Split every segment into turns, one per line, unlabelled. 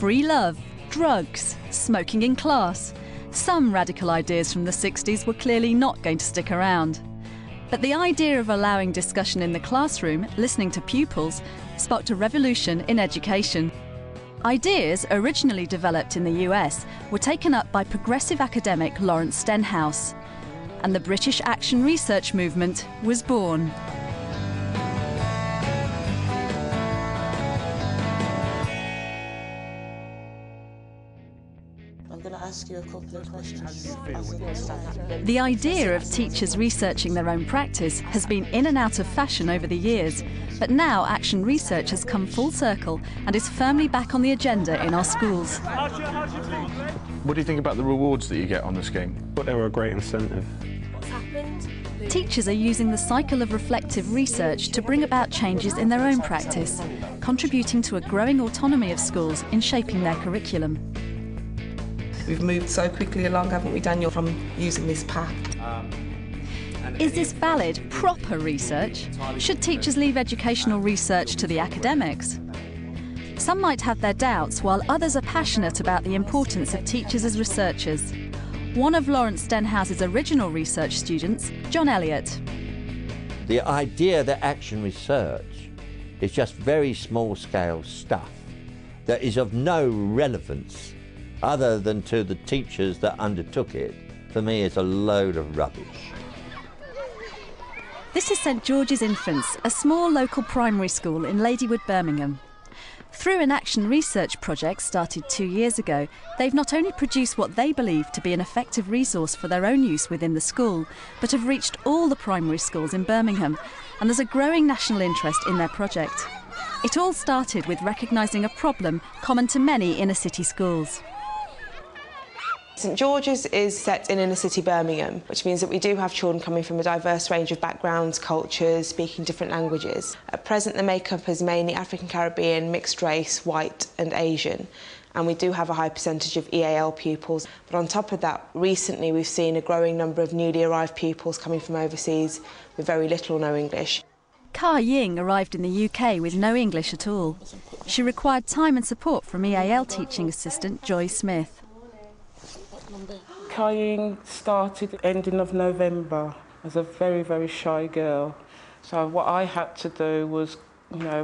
Free love, drugs, smoking in class. Some radical ideas from the 60s were clearly not going to stick around. But the idea of allowing discussion in the classroom, listening to pupils, sparked a revolution in education. Ideas originally developed in the US were taken up by progressive academic Lawrence Stenhouse, and the British Action Research Movement was born.
I'm going to ask you a couple of questions.
The idea of teachers researching their own practice has been in and out of fashion over the years, but now action research has come full circle and is firmly back on the agenda in our schools.
What do you think about the rewards that you get on the scheme?
But they were a great incentive.
What's happened?
Teachers are using the cycle of reflective research to bring about changes in their own practice, contributing to a growing autonomy of schools in shaping their curriculum.
We've moved so quickly along, haven't we, Daniel, from using this pack?
Is this valid, proper research? Should teachers leave educational research to the academics? Some might have their doubts, while others are passionate about the importance of teachers as researchers. One of Lawrence Stenhouse's original research students, John Elliott.
The idea that action research is just very small-scale stuff that is of no relevance other than to the teachers that undertook it, for me, is a load of rubbish.
This is St George's Infants, a small local primary school in Ladywood, Birmingham. Through an action research project started 2 years ago, they've not only produced what they believe to be an effective resource for their own use within the school, but have reached all the primary schools in Birmingham, and there's a growing national interest in their project. It all started with recognising a problem common to many inner-city schools.
St George's is set in inner city Birmingham, which means that we do have children coming from a diverse range of backgrounds, cultures, speaking different languages. At present, the makeup is mainly African Caribbean, mixed race, white and Asian, and we do have a high percentage of EAL pupils. But on top of that, recently we've seen a growing number of newly arrived pupils coming from overseas with very little or no English.
Ka Ying arrived in the UK with no English at all. She required time and support from EAL teaching assistant Joy Smith.
Ka-Ying started ending of November as a very, very shy girl. So what I had to do was,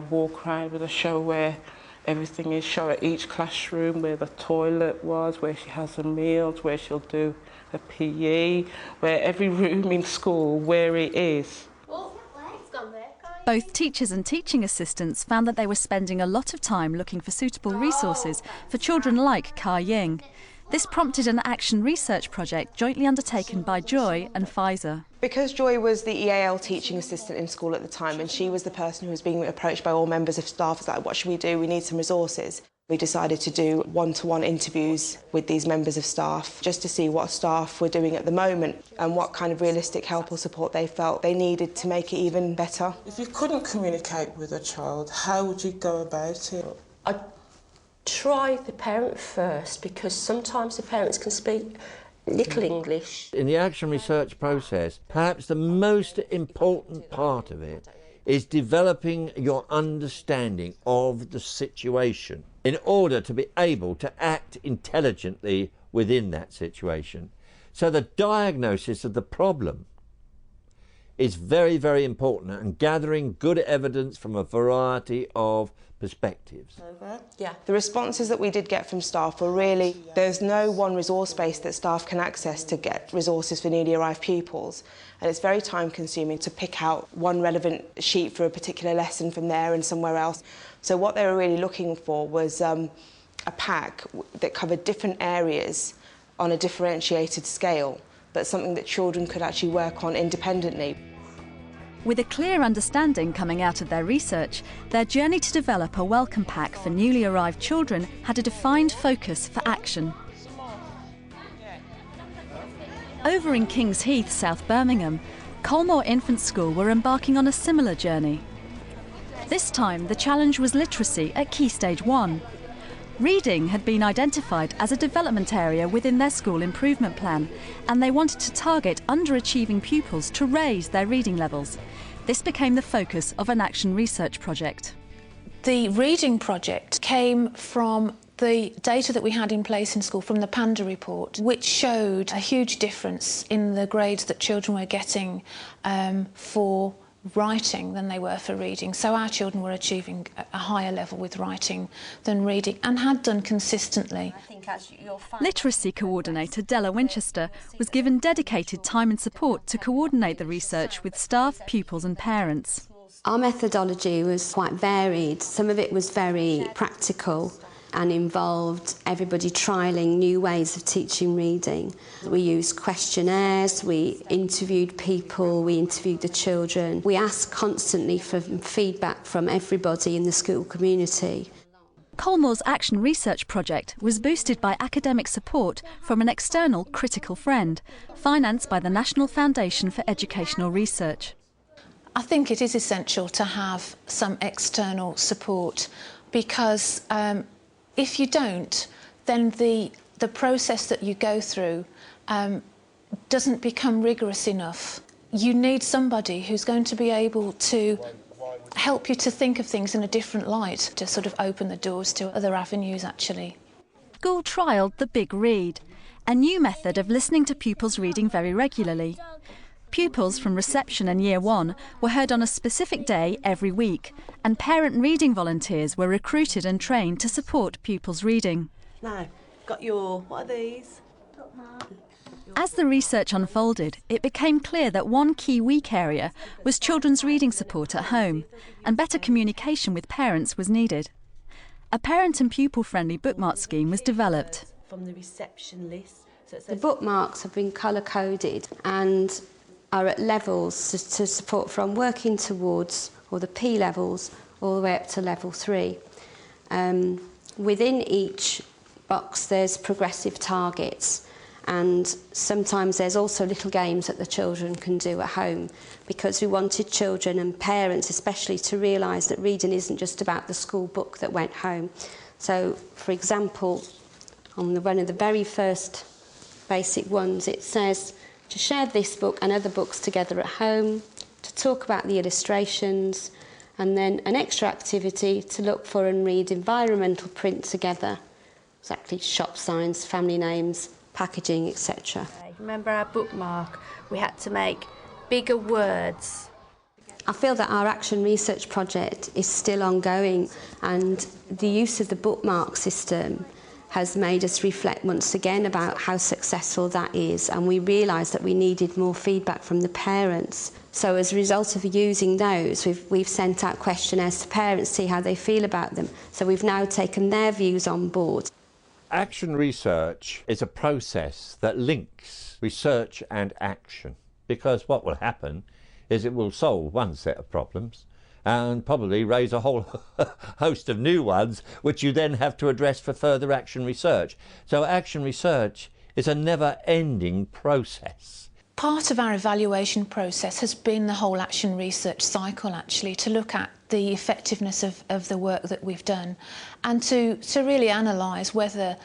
walk around with a show where everything is, show her each classroom, where the toilet was, where she has her meals, where she'll do her PE, where every room in school, where it is.
Both teachers and teaching assistants found that they were spending a lot of time looking for suitable resources for children like Ka Ying. This prompted an action research project jointly undertaken by Joy and Pfizer.
Because Joy was the EAL teaching assistant in school at the time, and she was the person who was being approached by all members of staff, like, what should we do? We need some resources. We decided to do one-to-one interviews with these members of staff just to see what staff were doing at the moment and what kind of realistic help or support they felt they needed to make it even better.
If you couldn't communicate with a child, how would you go about it?
I'd try the parent first, because sometimes the parents can speak little English.
In the action research process, perhaps the most important part of it is developing your understanding of the situation in order to be able to act intelligently within that situation. So the diagnosis of the problem is very, very important, and gathering good evidence from a variety of perspectives.
Yeah. The responses that we did get from staff were really, there's no one resource base that staff can access to get resources for newly arrived pupils, and it's very time consuming to pick out one relevant sheet for a particular lesson from there and somewhere else. So what they were really looking for was a pack that covered different areas on a differentiated scale, but something that children could actually work on independently.
With a clear understanding coming out of their research, their journey to develop a welcome pack for newly arrived children had a defined focus for action. Over in Kings Heath, South Birmingham, Colmore Infant School were embarking on a similar journey. This time, the challenge was literacy at Key Stage 1. Reading had been identified as a development area within their school improvement plan, and they wanted to target underachieving pupils to raise their reading levels. This became the focus of an action research project.
The reading project came from
the data that we had in place in school from the Panda report, which showed a huge difference in the grades that children were getting for writing than they were for reading. So our children were achieving a higher level with writing than reading, and had done consistently.
Literacy coordinator Della Winchester was given dedicated time and support to coordinate the research with staff, pupils and parents.
Our methodology was quite varied. Some of it was very practical and involved everybody trialling new ways of teaching reading. We used questionnaires, we interviewed people, we interviewed the children. We asked constantly for feedback from everybody in the school community.
Colmore's Action Research Project was boosted by academic support from an external critical friend, financed by the National Foundation for Educational Research.
I think it is essential to have some external support, because if you don't, then the process that you go through doesn't become rigorous enough. You need somebody who's going to be able to help you to think of things in a different light, to sort of open the doors to other avenues, actually.
School trialled the Big Read, a new method of listening to pupils reading very regularly. Pupils from reception and Year 1 were heard on a specific day every week, and parent reading volunteers were recruited and trained to support pupils' reading.
Now, got your, what are these?
As the research unfolded, it became clear that one key weak area was children's reading support at home, and better communication with parents was needed. A parent and pupil-friendly bookmark scheme was developed.
From the reception list. So
the bookmarks have been colour-coded and are at levels to support from working towards, or the P levels, all the way up to level 3. Within each box there's progressive targets, and sometimes there's also little games that the children can do at home, because we wanted children and parents especially to realise that reading isn't just about the school book that went home. So, for example, on one of the very first basic ones, it says to share this book and other books together at home, to talk about the illustrations, and then an extra activity to look for and read environmental print together, exactly shop signs, family names, packaging, etc.
Remember our bookmark? We had to make bigger words.
I feel that our Action Research project is still ongoing, and the use of the bookmark system has made us reflect once again about how successful that is, and we realised that we needed more feedback from the parents. So as a result of using those, we've sent out questionnaires to parents to see how they feel about them. So we've now taken their views on board.
Action research is a process that links research and action, because what will happen is it will solve one set of problems and probably raise a whole host of new ones which you then have to address for further action research. So action research is a never-ending process.
Part of our evaluation process has been the whole action research cycle, actually, to look at the effectiveness of the work that we've done, and to really analyse whether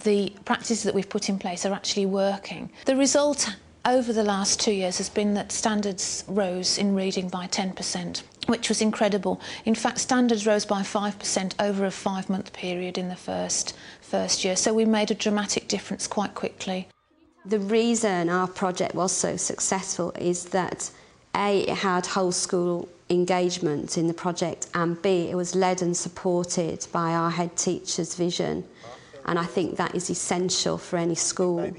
the practices that we've put in place are actually working. The result over the last 2 years has been that standards rose in reading by 10%, which was incredible. In fact, standards rose by 5% over a 5-month period in the first year, so we made a dramatic difference quite quickly.
The reason our project was so successful is that A, it had whole school engagement in the project, and B, it was led and supported by our head teacher's vision, and I think that is essential for any school.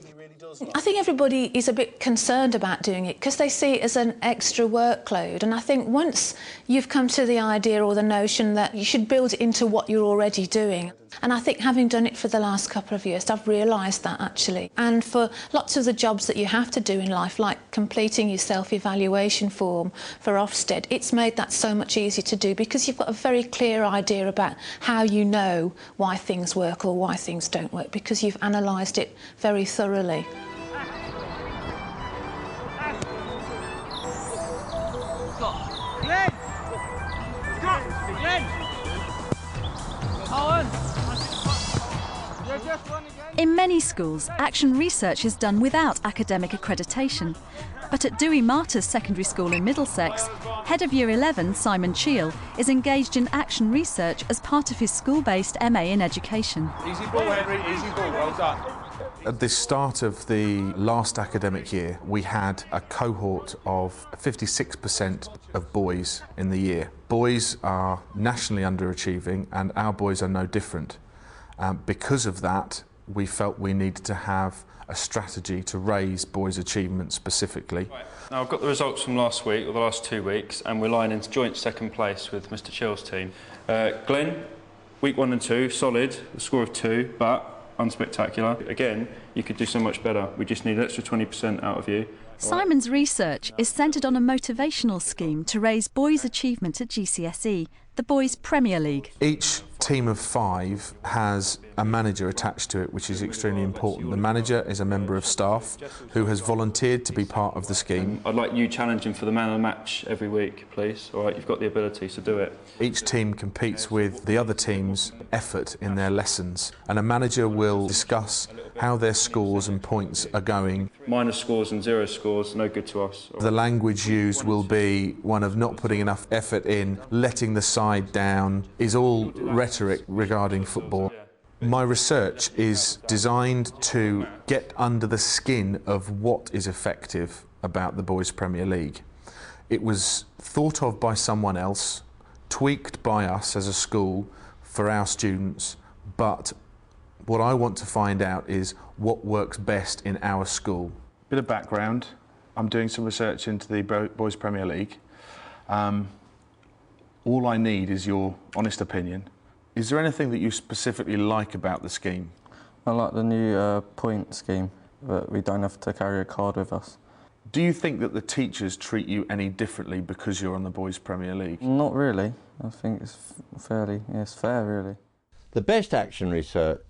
I think everybody is a bit concerned about doing it because they see it as an extra workload, and I think once you've come to the idea or the notion that you should build it into what you're already doing, and I think having done it for the last couple of years, I've realised that actually. And for lots of the jobs that you have to do in life, like completing your self-evaluation form for Ofsted, it's made that so much easier to do because you've got a very clear idea about how you know why things work or why things don't work, because you've analysed it very thoroughly.
Owen! You're just one again.
In many schools, action research is done without academic accreditation. But at Dewey Martyrs Secondary School in Middlesex, Head of Year 11, Simon Cheel, is engaged in action research as part of his school-based MA in Education.
Easy ball, Henry, easy ball, well done. At the start of the last academic year, we had a cohort of 56% of boys in the year. Boys are nationally underachieving, and our boys are no different. Because of that, we felt we needed to have a strategy to raise boys' achievement specifically.
Right. Now I've got the results from last week, or the last 2 weeks, and we're lying in joint second place with Mr Cheel's team. Glenn, week 1 and 2, solid, a score of 2, but unspectacular. Again, you could do so much better. We just need an extra 20% out of you.
Simon's research is centred on a motivational scheme to raise boys' achievement at GCSE, the Boys Premier League.
Each team of 5 has a manager attached to it, which is extremely important. The manager is a member of staff who has volunteered to be part of the scheme.
I'd like you challenging for the man of the match every week, please. All right, you've got the ability, so do it.
Each team competes with the other team's effort in their lessons, and a manager will discuss how their scores and points are going.
Minus scores and 0 scores, no good to us.
The language used will be one of not putting enough effort in, letting the side down, is all rhetoric regarding football. My research is designed to get under the skin of what is effective about the Boys Premier League. It was thought of by someone else, tweaked by us as a school for our students, but what I want to find out is what works best in our school. Bit of background, I'm doing some research into the Boys Premier League. All I need is your honest opinion. Is there anything that you specifically like about the scheme?
I like the new point scheme, that we don't have to carry a card with us.
Do you think that the teachers treat you any differently because you're on the Boys Premier League?
Not really. I think it's fair, really.
The best action research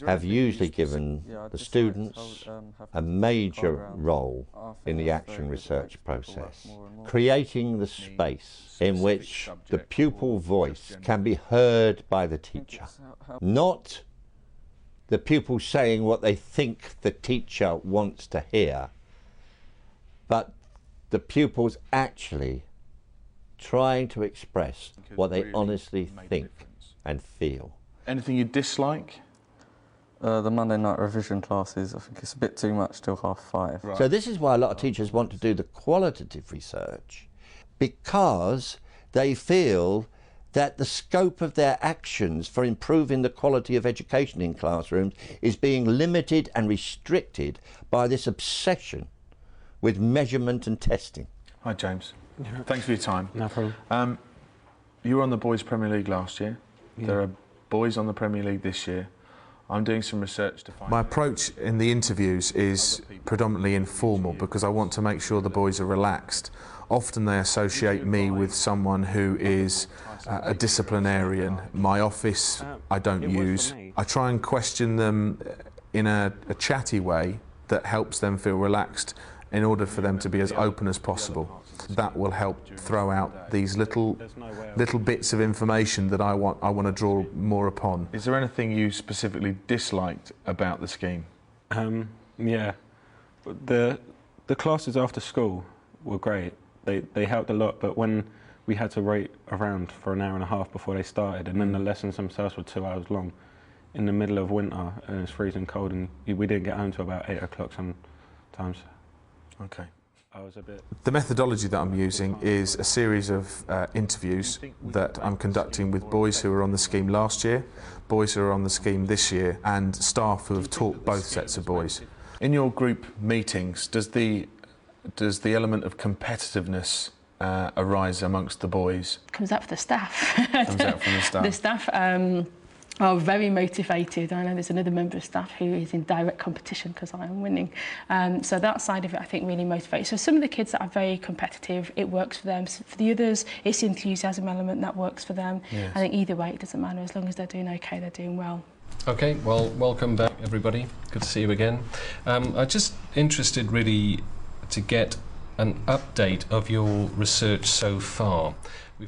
have usually given the students a major role in the action research process, creating the space in which the pupil voice can be heard by the teacher, not the pupil saying what they think the teacher wants to hear, but the pupils actually trying to express what they honestly think and feel.
Anything you dislike?
The Monday night revision classes, I think it's a bit too much till 5:30.
Right. So this is why a lot of teachers want to do the qualitative research, because they feel that the scope of their actions for improving the quality of education in classrooms is being limited and restricted by this obsession with measurement and testing.
Hi James, thanks for your time.
No problem.
You were on the Boys Premier League last year.
Yeah.
There are boys on the Premier League this year. I'm doing some research to find... My approach in the interviews is predominantly informal because I want to make sure the boys are relaxed. Often they associate me with someone who is a disciplinarian. My office I don't use. I try and question them in a chatty way that helps them feel relaxed in order for them to be as open as possible. That will help throw out these little bits of information that I want to draw more upon. Is there anything you specifically disliked about the scheme?
Yeah, the classes after school were great. They helped a lot, but when we had to wait around for an hour and a half before they started, and then the lessons themselves were 2 hours long, in the middle of winter, and it's freezing cold, and we didn't get home till about 8 o'clock sometimes.
Okay.
I was a bit...
The methodology that I'm using is a series of interviews that I'm conducting with boys who were on the scheme last year, boys who are on the scheme this year, and staff who have taught both sets of boys. In your group meetings, does the element of competitiveness arise amongst the boys?
Comes out for the staff.
Comes out from the staff.
The staff are very motivated. I know there's another member of staff who is in direct competition because I am winning. So that side of it, I think, really motivates. So some of the kids that are very competitive, it works for them. So for the others, it's the enthusiasm element that works for them. Yes. I think either way, it doesn't matter. As long as they're doing okay, they're doing well.
Okay, well, welcome back, everybody. Good to see you again. I'm just interested, really, to get an update of your research so far.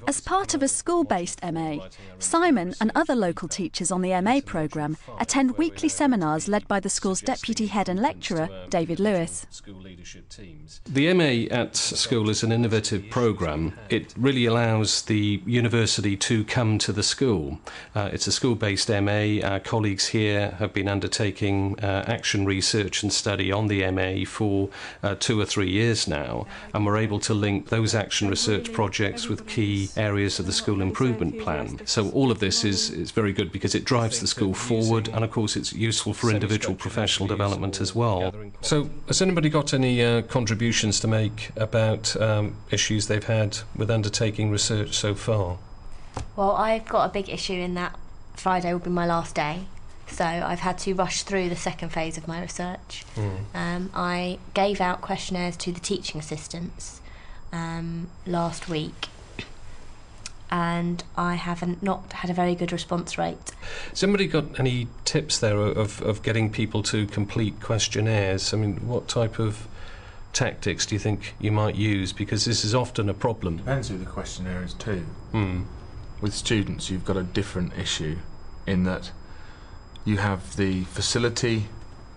As part of a school-based MA, Simon and other local teachers on the MA programme attend weekly seminars led by the school's deputy head and lecturer, David Lewis.
The MA at school is an innovative programme. It really allows the university to come to the school. It's a school-based MA. Our colleagues here have been undertaking action research and study on the MA for 2 or 3 years now, and we're able to link those action research projects with key areas of the school improvement plan. So all of this is very good because it drives the school forward, and of course it's useful for individual professional development as well. So has anybody got any contributions to make about issues they've had with undertaking research so far?
Well, I've got a big issue in that Friday will be my last day, so I've had to rush through the second phase of my research. I gave out questionnaires to the teaching assistants last week, and I haven't not had a very good response rate.
Has anybody got any tips there of getting people to complete questionnaires? I mean, what type of tactics do you think you might use? Because this is often a problem.
Depends who the questionnaire is too. With students, you've got a different issue in that you have the facility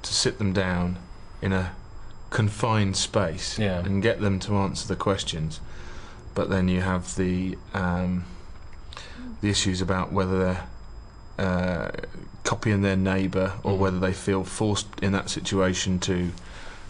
to sit them down in a confined space and get them to answer the questions, but then you have the issues about whether they're copying their neighbour or whether they feel forced in that situation to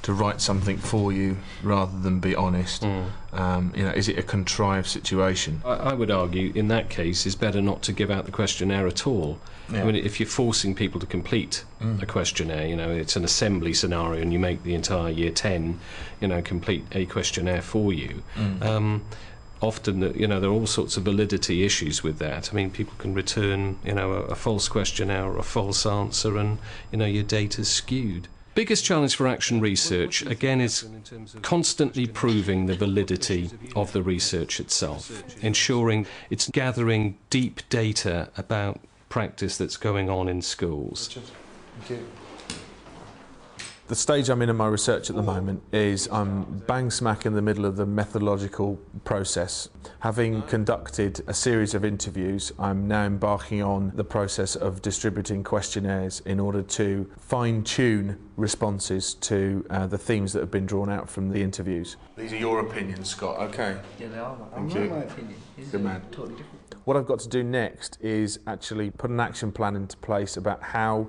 write something for you rather than be honest. Is it a contrived situation?
I would argue in that case it's better not to give out the questionnaire at all. I mean, if you're forcing people to complete a questionnaire, it's an assembly scenario and you make the entire year 10 complete a questionnaire for you. Often, there are all sorts of validity issues with that. I mean, people can return, a false questionnaire or a false answer, and, your data's skewed. Biggest challenge for action research, again, is constantly proving the validity of the research itself, ensuring it's gathering deep data about practice that's going on in schools.
Thank you. The stage I'm in my research at the moment is I'm bang smack in the middle of the methodological process. Having conducted a series of interviews, I'm now embarking on the process of distributing questionnaires in order to fine-tune responses to the themes that have been drawn out from the interviews. These are your opinions, Scott. Okay.
Yeah, they are.
Thank you.
My opinion.
Good man.
Totally different.
What I've got to do next is actually put an action plan into place about how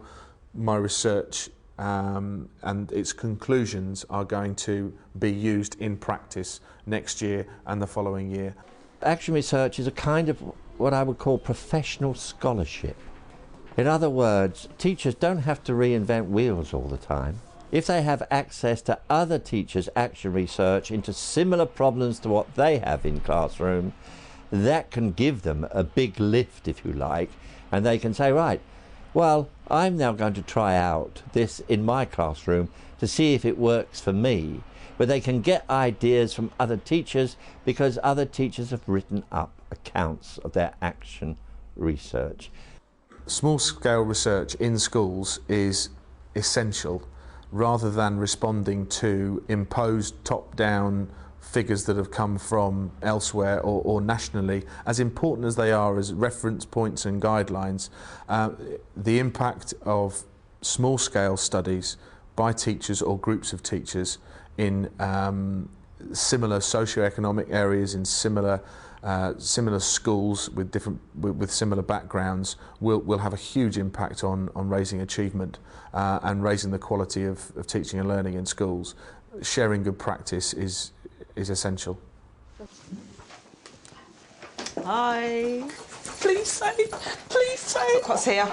my research and its conclusions are going to be used in practice next year and the following year.
Action research is a kind of what I would call professional scholarship. In other words, teachers don't have to reinvent wheels all the time. If they have access to other teachers' action research into similar problems to what they have in classroom, that can give them a big lift, if you like, and they can say, right, well, I'm now going to try out this in my classroom to see if it works for me. But they can get ideas from other teachers because other teachers have written up accounts of their action research.
Small-scale research in schools is essential rather than responding to imposed top-down figures that have come from elsewhere or nationally. As important as they are as reference points and guidelines, the impact of small-scale studies by teachers or groups of teachers in similar socio-economic areas, in similar schools with similar backgrounds will have a huge impact on raising achievement and raising the quality of teaching and learning in schools. Sharing good practice is essential.
Hi.
Please say.
Look what's here.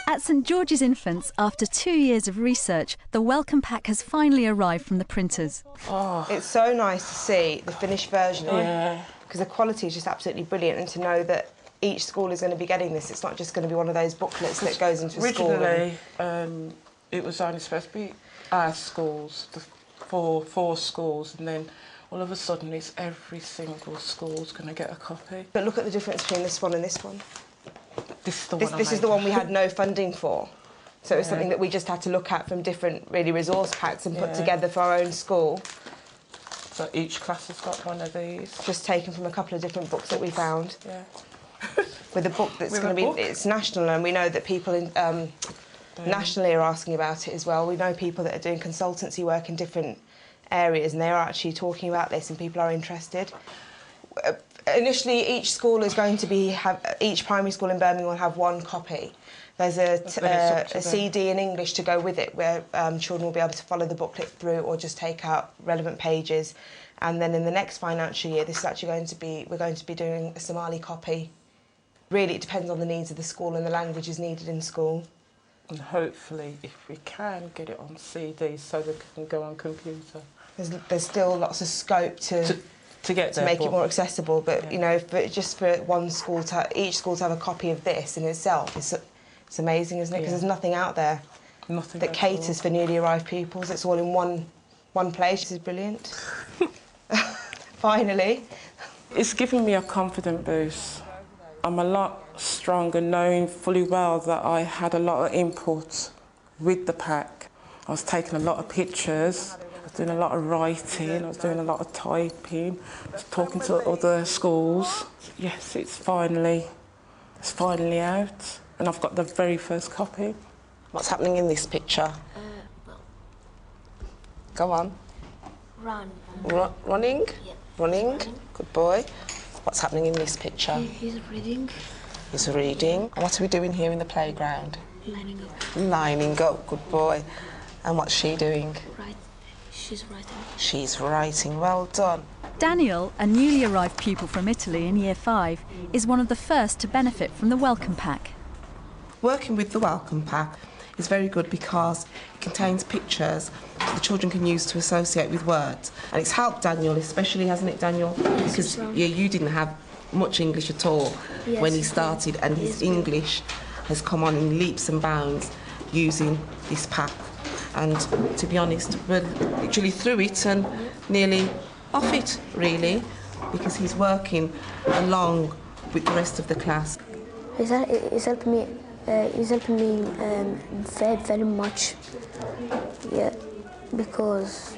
At St George's Infants, after 2 years of research, the welcome pack has finally arrived from the printers.
Oh, it's so nice to see the finished version. Because the quality is just absolutely brilliant, and to know that each school is going to be getting this. It's not just going to be one of those booklets that goes into a school.
Originally, it was only supposed to be our schools, four schools, and then all of a sudden it's every single school's going to get a copy.
But look at the difference between this one and this one.
This is the one.
This is the one we had no funding for. So it's something that we just had to look at from different resource packs and put together for our own school.
So each class has got one of these.
Just taken from a couple of different books that we found.
Yeah.
With a book that's going to be, it's national, and we know that people in, nationally are asking about it as well. We know people that are doing consultancy work in different areas, and they are actually talking about this, and people are interested. Initially, each school is going to be, each primary school in Birmingham will have one copy. There's a CD in English to go with it, where children will be able to follow the booklet through or just take out relevant pages. And then in the next financial year, this is actually going to be, we're going to be doing a Somali copy. Really, it depends on the needs of the school and the languages needed in school.
And hopefully, if we can, get it on CD so they can go on computer.
There's still lots of scope to make it more accessible, but you know, just for one school each school to have a copy of this in itself, it's amazing, isn't it? Because there's nothing out there that caters for newly arrived pupils. It's all in one place. This is brilliant. Finally,
it's given me a confident boost. I'm a lot stronger knowing fully well that I had a lot of input with the pack. I was taking a lot of pictures, I was doing a lot of writing, I was doing a lot of typing, I was talking to other schools. Yes, it's finally out, and I've got the very first copy.
What's happening in this picture? Go on.
Run.
Running?
Yeah.
Running? Good boy. What's happening in this picture?
He's reading.
He's reading. And what are we doing here in the playground?
Lining up.
Lining up, good boy. And what's she doing?
Right. She's writing.
She's writing, well done.
Daniel, a newly arrived pupil from Italy in Year 5, is one of the first to benefit from the Welcome Pack.
Working with the Welcome Pack is very good because it contains pictures that the children can use to associate with words. And it's helped Daniel, especially, hasn't it, Daniel? Because you didn't have much English at all when he started, and his English has come on in leaps and bounds using this pack. And to be honest, we're literally through it and nearly off it, really, because he's working along with the rest of the class.
It's helped me. It's helping me very, very much. Yeah, because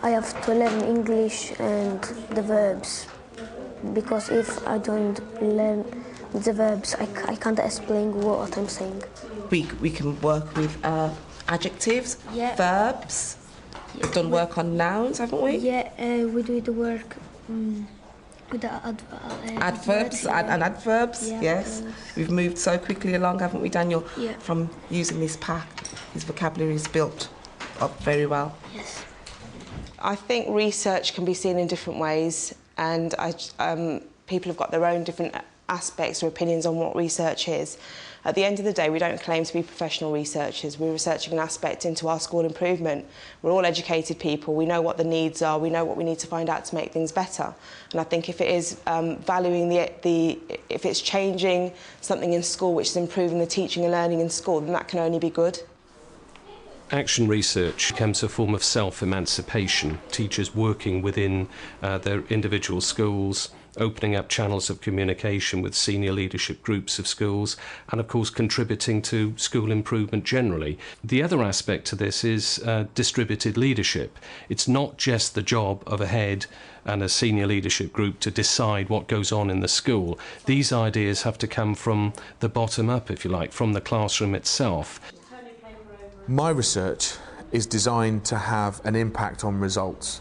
I have to learn English and the verbs. Because if I don't learn the verbs, I can't explain what I'm saying.
We can work with adjectives, verbs. Yeah. We've done work on nouns, haven't we?
Yeah, we do the work with the
adverbs and adverbs, yes. We've moved so quickly along, haven't we, Daniel?
Yeah.
From using this pack, his vocabulary is built up very well.
Yes.
I think research can be seen in different ways, and people have got their own different aspects or opinions on what research is. At the end of the day, we don't claim to be professional researchers. We're researching an aspect into our school improvement. We're all educated people. We know what the needs are. We know what we need to find out to make things better. And I think if it is valuing if it's changing something in school which is improving the teaching and learning in school, then that can only be good.
Action research becomes a form of self-emancipation, teachers working within their individual schools, opening up channels of communication with senior leadership groups of schools, and of course contributing to school improvement generally. The other aspect to this is distributed leadership. It's not just the job of a head and a senior leadership group to decide what goes on in the school. These ideas have to come from the bottom up, if you like, from the classroom itself.
My research is designed to have an impact on results,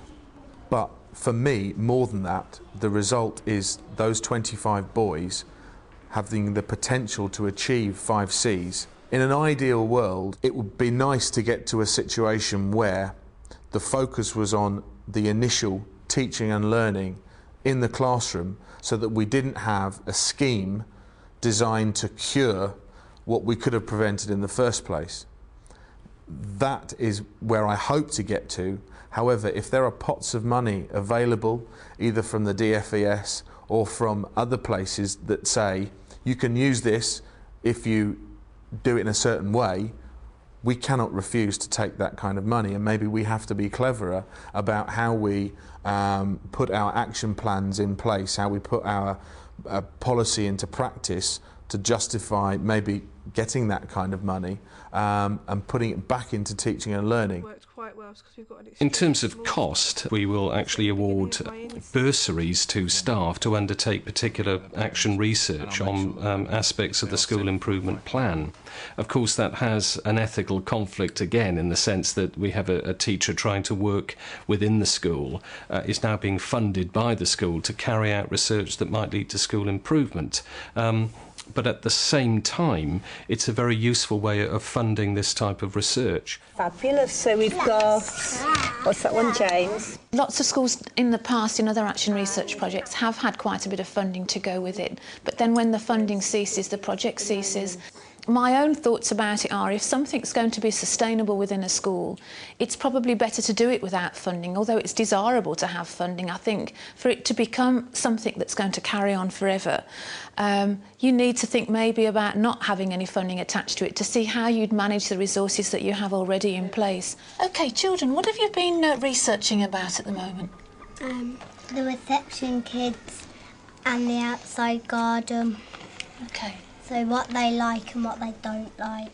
but for me, more than that, the result is those 25 boys having the potential to achieve 5 Cs. In an ideal world, it would be nice to get to a situation where the focus was on the initial teaching and learning in the classroom, so that we didn't have a scheme designed to cure what we could have prevented in the first place. That is where I hope to get to. However, if there are pots of money available, either from the DFES or from other places that say, you can use this if you do it in a certain way, we cannot refuse to take that kind of money. And maybe we have to be cleverer about how we put our action plans in place, how we put our policy into practice to justify maybe getting that kind of money and putting it back into teaching and learning.
In terms of cost, we will actually award bursaries to staff to undertake particular action research on aspects of the school improvement plan. Of course, that has an ethical conflict again, in the sense that we have a teacher trying to work within the school, is now being funded by the school to carry out research that might lead to school improvement. But at the same time, it's a very useful way of funding this type of research.
Fabulous. So we've got, what's that one, James?
Lots of schools in the past, in other action research projects, have had quite a bit of funding to go with it. But then when the funding ceases, the project ceases. My own thoughts about it are, if something's going to be sustainable within a school, it's probably better to do it without funding. Although it's desirable to have funding, I think for it to become something that's going to carry on forever, you need to think maybe about not having any funding attached to it, to see how you'd manage the resources that you have already in place. OK, children, what have you been researching about at the moment?
The reception kids and the outside garden.
OK.
So what they like and what they don't like.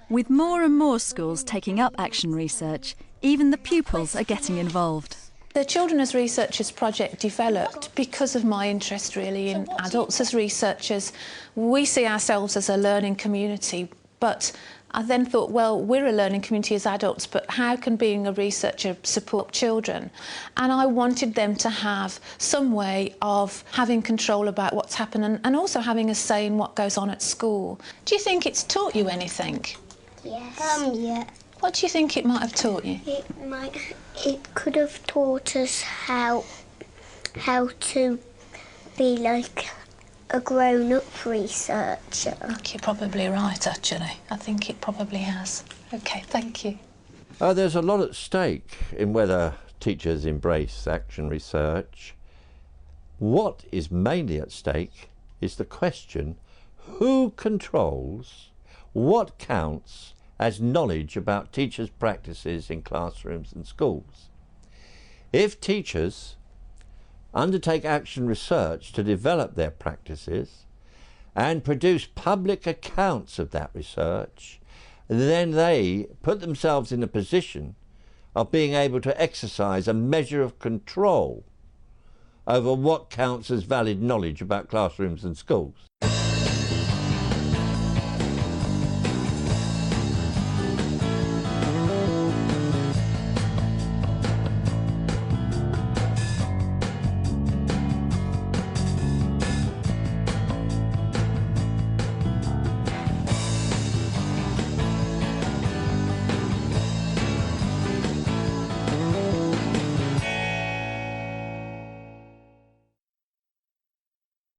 With more and more schools taking up action research, even the pupils are getting involved.
The Children as Researchers project developed because of my interest really in adults as researchers. We see ourselves as a learning community, but I then thought, well, we're a learning community as adults, but how can being a researcher support children? And I wanted them to have some way of having control about what's happening and also having a say in what goes on at school. Do you think it's taught you anything?
Yes. Yeah.
What do you think it might have taught you?
It could have taught us how to be like a grown-up researcher.
I think you're probably right, actually. I think it probably has. OK, thank you.
There's a lot at stake in whether teachers embrace action research. What is mainly at stake is the question, who controls what counts as knowledge about teachers' practices in classrooms and schools? If teachers undertake action research to develop their practices and produce public accounts of that research, then they put themselves in a position of being able to exercise a measure of control over what counts as valid knowledge about classrooms and schools.